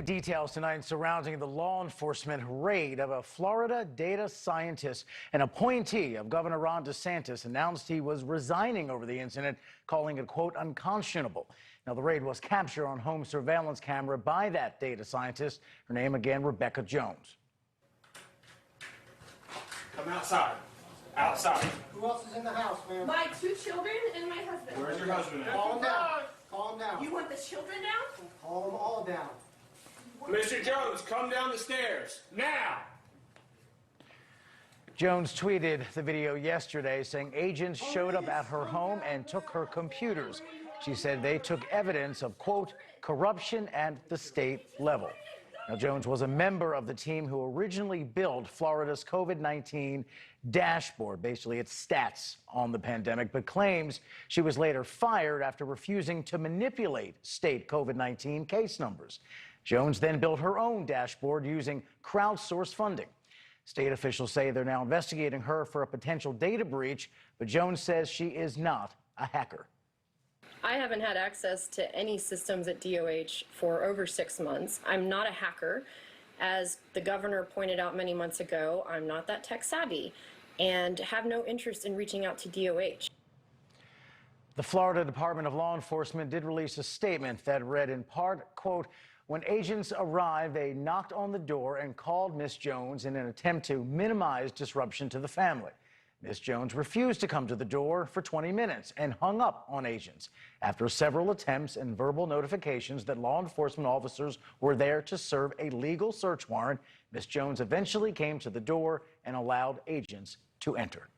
Details tonight surrounding the law enforcement raid of a Florida data scientist. An appointee of Governor Ron DeSantis announced he was resigning over the incident, calling it, quote, unconscionable. Now, the raid was captured on home surveillance camera by that data scientist. Her name again, Rebecca Jones. Come outside. Outside. Who else is in the house, ma'am? My 2 children and my husband. Where's your husband at? Calm down. Calm down. You want the children down? Calm them all down. Mr. Jones, come down the stairs. Now! Jones tweeted the video yesterday saying agents showed up at her home and took her computers. She said they took evidence of, quote, corruption at the state level. Now, Jones was a member of the team who originally built Florida's COVID-19 dashboard, basically its stats on the pandemic, but claims she was later fired after refusing to manipulate state COVID-19 case numbers. Jones then built her own dashboard using crowdsourced funding. State officials say they're now investigating her for a potential data breach, but Jones says she is not a hacker. I haven't had access to any systems at DOH for over 6 months. I'm not a hacker. As the governor pointed out many months ago, I'm not that tech savvy and have no interest in reaching out to DOH. The Florida Department of Law Enforcement did release a statement that read in part, quote, when agents arrived, they knocked on the door and called Miss Jones in an attempt to minimize disruption to the family. Miss Jones refused to come to the door for 20 minutes and hung up on agents. After several attempts and verbal notifications that law enforcement officers were there to serve a legal search warrant, Miss Jones eventually came to the door and allowed agents to enter.